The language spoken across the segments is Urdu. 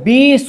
20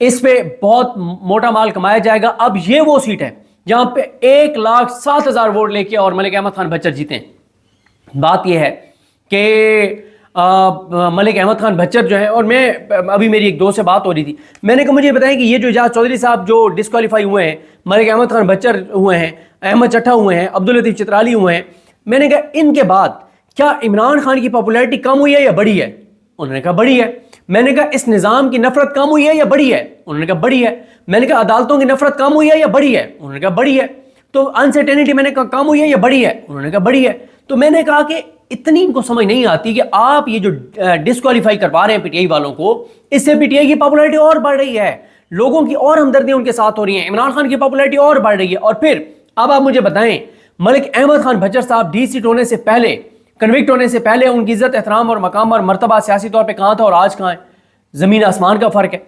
اس پہ بہت موٹا مال کمایا جائے گا. اب یہ وہ سیٹ ہے جہاں پہ 1,07,000 ووٹ لے کے اور ملک احمد خان بچر جیتے ہیں. بات یہ ہے کہ ملک احمد خان بچر جو ہے، اور میں ابھی میری ایک دوست سے بات ہو رہی تھی، میں نے کہا مجھے بتائیں کہ یہ جو اعجاز چودھری صاحب جو ڈسکوالیفائی ہوئے ہیں، ملک احمد خان بچر ہوئے ہیں، احمد چٹھا ہوئے ہیں، عبداللطیف چترالی ہوئے ہیں، میں نے کہا ان کے بعد کیا عمران خان کی پاپولیرٹی کم ہوئی ہے یا بڑھی ہے؟ انہوں نے کہا بڑھی ہے. میں نے کہا اس نظام کی نفرت کم ہوئی ہے یا بڑھی ہے؟ انہوں نے کہا بڑھی ہے. میں نے کہا عدالتوں کی نفرت کم ہوئی ہے یا بڑھی ہے؟ انہوں نے کہا بڑھی ہے. تو انسرٹینٹی میں نے کہا کم ہوئی ہے یا بڑھی ہے؟ انہوں نے کہا بڑھی ہے. تو میں نے کہا کہ اتنی ان کو سمجھ نہیں آتی کہ آپ یہ جو ڈسکوالیفائی کروا رہے ہیں پی ٹی آئی والوں کو، اس سے پی ٹی آئی کی پاپولیرٹی اور بڑھ رہی ہے، لوگوں کی اور ہمدردیاں ان کے ساتھ ہو رہی ہیں، عمران خان کی پاپولیرٹی اور بڑھ رہی ہے. اور پھر اب آپ مجھے بتائیں، ملک احمد خان بچر صاحب ڈی سیٹ ہونے سے پہلے، کنوکٹ ہونے سے پہلے ان کی عزت، احترام اور مقام اور مرتبہ سیاسی طور پہ کہاں تھا اور آج کہاں ہے؟ زمین آسمان کا فرق ہے.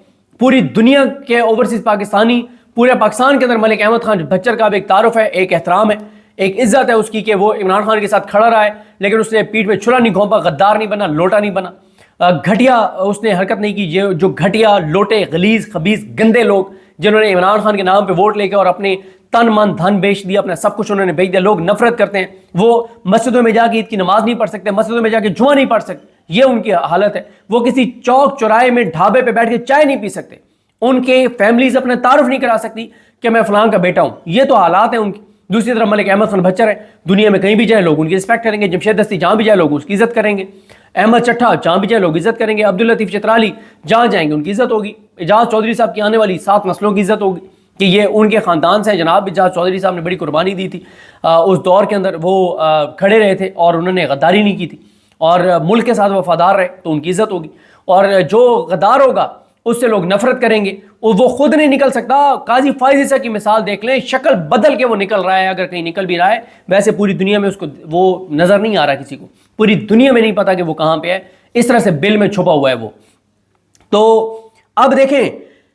پوری دنیا کے اوورسیز پاکستانی، پورے پاکستان کے اندر ملک احمد خان بچر کا اب ایک تعارف ہے، ایک احترام ہے، ایک عزت ہے اس کی کہ وہ عمران خان کے ساتھ کھڑا رہا ہے، لیکن اس نے پیٹھ میں چھلا نہیں گھونپا، غدار نہیں بنا، لوٹا نہیں بنا، گھٹیا اس نے حرکت نہیں کی. جو گھٹیا، لوٹے، غلیظ، خبیث، گندے لوگ جنہوں نے عمران خان کے نام پہ ووٹ لے کے اور اپنے تن من دھن بیچ دیا، اپنا سب کچھ انہوں نے بیچ دیا. لوگ نفرت کرتے ہیں، وہ مسجدوں میں جا کے عید کی نماز نہیں پڑھ سکتے، مسجدوں میں جا کے جمعہ نہیں پڑھ سکتے، یہ ان کی حالت ہے. وہ کسی چوک چوراہے میں ڈھابے پہ بیٹھ کے چائے نہیں پی سکتے، ان کے فیملیز اپنے تعارف نہیں کرا سکتی کہ میں فلاں کا بیٹا ہوں. یہ تو حالات ہیں ان کی. دوسری طرف ملک احمد خان بچر ہے، دنیا میں کہیں بھی جائیں لوگ ان کی رسپیکٹ کریں گے. جمشید دستی جہاں بھی جائے لوگ اس کی عزت کریں گے. احمد چٹھا جہاں بھی جائے لوگ عزت کریں گے. عبداللطیف چترالی جہاں جائیں گے ان کی عزت ہوگی. اعجاز چودھری صاحب کی آنے والی 7 نسلوں کی عزت ہوگی کہ یہ ان کے خاندان سے ہیں. جناب اعجاز چودھری صاحب نے بڑی قربانی دی تھی اس دور کے اندر، وہ کھڑے رہے تھے اور انہوں نے غداری نہیں کی تھی اور ملک کے ساتھ وفادار رہے، تو ان کی عزت ہوگی. اور جو غدار ہوگا اس سے لوگ نفرت کریں گے، اور وہ خود نہیں نکل سکتا. قاضی فائز عیسیٰ کی مثال دیکھ لیں، شکل بدل کے وہ نکل رہا ہے، اگر کہیں نکل بھی رہا ہے. ویسے پوری دنیا میں اس کو وہ نظر نہیں آ رہا، کسی کو پوری دنیا میں نہیں پتا کہ وہ کہاں پہ ہے، اس طرح سے بل میں چھپا ہوا ہے وہ. تو اب دیکھیں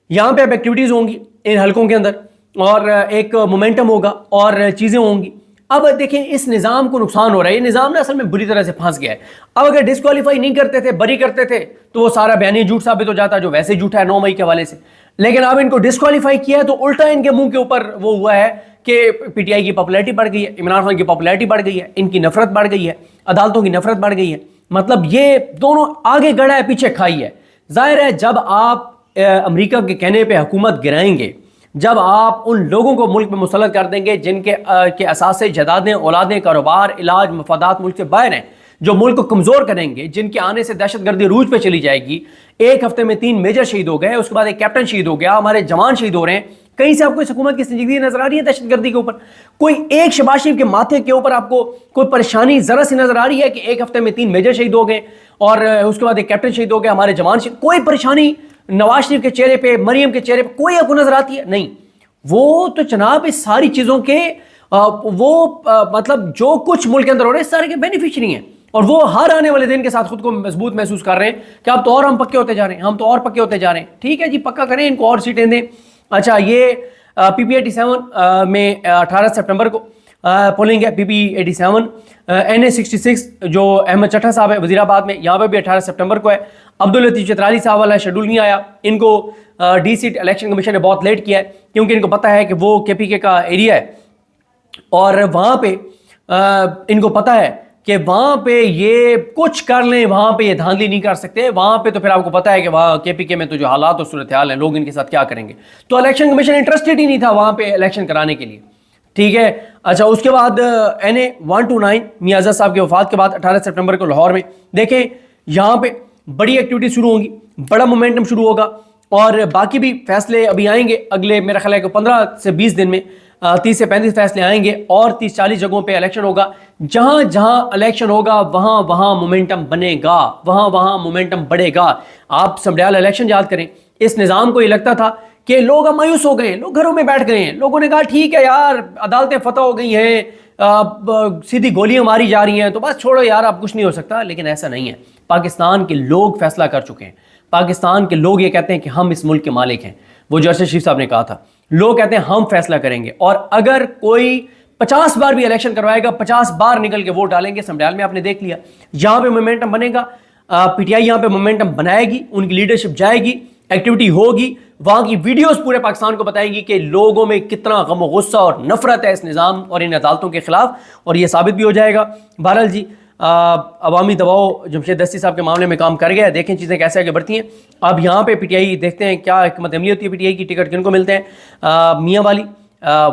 یہاں پہ اب ایکٹیویٹیز ہوں گی ان حلقوں کے اندر، اور ایک مومنٹم ہوگا اور چیزیں ہوں گی. اب دیکھیں اس نظام کو نقصان ہو رہا ہے، یہ نظام نا اصل میں بری طرح سے پھنس گیا ہے. اب اگر ڈسکوالیفائی نہیں کرتے تھے، بری کرتے تھے، تو وہ سارا بیانیہ جھوٹ ثابت ہو جاتا، جو ویسے جھوٹا ہے 9 مئی کے حوالے سے. لیکن اب ان کو ڈسکوالیفائی کیا ہے تو الٹا ان کے منہ کے اوپر وہ ہوا ہے کہ پی ٹی آئی کی پاپولیرٹی بڑھ گئی ہے، عمران خان کی پاپولیرٹی بڑھ گئی ہے، ان کی نفرت بڑھ گئی ہے، عدالتوں کی نفرت بڑھ گئی ہے. مطلب یہ دونوں آگے گڑھا ہے پیچھے کھائی ہے. ظاہر ہے جب آپ امریکہ کے کہنے پہ حکومت گرائیں گے، جب آپ ان لوگوں کو ملک میں مسلط کر دیں گے جن کے اثاثے، جائیدادیں، اولادیں، کاروبار، علاج، مفادات ملک سے باہر ہیں، جو ملک کو کمزور کریں گے، جن کے آنے سے دہشت گردی عروج پہ چلی جائے گی. ایک ہفتے میں 3 میجر شہید ہو گئے، اس کے بعد ایک کیپٹن شہید ہو گیا، ہمارے جوان شہید ہو رہے ہیں. کہیں سے آپ کو اس حکومت کی سنجیدگی نظر آ رہی ہے دہشت گردی کے اوپر؟ کوئی ایک شہباز شریف کے ماتھے کے اوپر آپ کو کوئی پریشانی ذرا سی نظر آ رہی ہے کہ ایک ہفتے میں 3 میجر شہید ہو گئے اور اس کے بعد ایک کیپٹن شہید ہو گیا، ہمارے جوان شہید؟ کوئی پریشانی نواز شریف کے چہرے پہ، مریم کے چہرے پہ کوئی آپ کو نظر آتی ہے؟ نہیں. وہ تو جناب اس ساری چیزوں کے مطلب جو کچھ ملک کے اندر ہو رہے ہیں سارے کے بینیفیشری ہیں، اور وہ ہر آنے والے دن کے ساتھ خود کو مضبوط محسوس کر رہے ہیں کہ اب تو اور ہم پکے ہوتے جا رہے ہیں، ہم تو اور پکے ہوتے جا رہے ہیں. ٹھیک ہے جی، پکا کریں، ان کو اور سیٹیں دیں. اچھا، یہ پی پی 87 میں 18 سپٹمبر کو پولنگ ہے. پی پی 87 NA 66 جو احمد چٹھا صاحب ہے وزیر آباد میں، یہاں پہ بھی 18 سپٹمبر کو ہے. عبداللطیف چترالی صاحب والا شیڈول نہیں آیا، ان کو ڈی سیٹ الیکشن کمیشن نے بہت لیٹ کیا ہے، کیونکہ ان کو پتہ ہے کہ وہ کے پی کے کا ایریا ہے، اور وہاں پہ ان کو پتہ ہے کہ وہاں پہ یہ کچھ کر لیں، وہاں پہ یہ دھاندلی نہیں کر سکتے. وہاں پہ تو پھر آپ کو پتہ ہے کہ وہاں کے پی کے میں تو جو حالات اور صورتحال ہیں، لوگ ان کے ساتھ کیا کریں گے. تو الیکشن کمیشن انٹرسٹڈ ہی نہیں تھا وہاں پہ الیکشن کرانے کے لیے. ٹھیک ہے. اچھا، اس کے بعد NA 129 میاں اعظم صاحب کی وفات کے بعد 18 سپٹمبر کو لاہور میں دیکھیں یہاں پہ بڑی ایکٹیویٹی شروع ہوں گی، بڑا مومنٹم شروع ہوگا، اور باقی بھی فیصلے ابھی آئیں گے اگلے میرا خیال ہے کہ 15 سے 20 دن میں 30 سے 35 فیصلے آئیں گے، اور 30-40 جگہوں پہ الیکشن ہوگا. جہاں جہاں الیکشن ہوگا وہاں وہاں مومنٹم بنے گا، وہاں وہاں مومنٹم بڑھے گا. آپ سمڈیال الیکشن یاد کریں، اس نظام کو یہ لگتا تھا کہ لوگ اب مایوس ہو گئے ہیں، لوگ گھروں میں بیٹھ گئے ہیں، لوگوں نے کہا ٹھیک ہے یار، عدالتیں فتح ہو گئی ہیں، سیدھی گولیاں ماری جا رہی ہیں، تو بس چھوڑو یار، اب کچھ نہیں ہو سکتا. لیکن ایسا نہیں ہے. پاکستان کے لوگ فیصلہ کر چکے ہیں. پاکستان کے لوگ یہ کہتے ہیں کہ ہم اس ملک کے مالک ہیں. وہ جو ارشد شریف صاحب نے کہا تھا، لوگ کہتے ہیں ہم فیصلہ کریں گے، اور اگر کوئی 50 بار بھی الیکشن کروائے گا، 50 بار نکل کے ووٹ ڈالیں گے. سمڈیال میں آپ نے دیکھ لیا، یہاں پہ مومنٹم بنے گا. پی ٹی آئی یہاں پہ مومنٹم بنائے گی، ان کی لیڈرشپ جائے گی، ایکٹیویٹی ہوگی وہاں کی ویڈیوز پورے پاکستان کو بتائیں گی کہ لوگوں میں کتنا غم و غصہ اور نفرت ہے اس نظام اور ان عدالتوں کے خلاف، اور یہ ثابت بھی ہو جائے گا۔ بہرحال جی عوامی دباؤ جمشید دستی صاحب کے معاملے میں کام کر گیا، دیکھیں چیزیں کیسے آگے بڑھتی ہیں۔ اب یہاں پہ پی ٹی آئی دیکھتے ہیں کیا حکمت عملی ہوتی ہے، پی ٹی آئی کی ٹکٹ کن کو ملتے ہیں۔ میاں والی،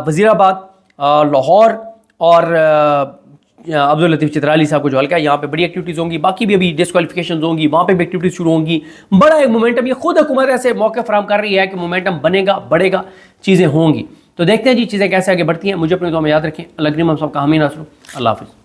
وزیر آباد، لاہور اور عبداللطیف چترالی صاحب کو جو حلقہ ہے یہاں پہ بڑی ایکٹیویٹیز ہوں گی، باقی بھی ابھی ڈسکوالیفیکیشنز ہوں گی، وہاں پہ بھی ایکٹیویٹیز شروع ہوں گی، بڑا ایک مومنٹم، یہ خود حکومت ایسے موقع فراہم کر رہی ہے کہ مومنٹم بنے گا، بڑھے گا، چیزیں ہوں گی۔ تو دیکھتے ہیں جی چیزیں کیسے آگے بڑھتی ہیں۔ مجھے اپنے دعا میں یاد رکھیں۔ اللہ کریم ہم سب کا حامی ناصر۔ اللہ حافظ۔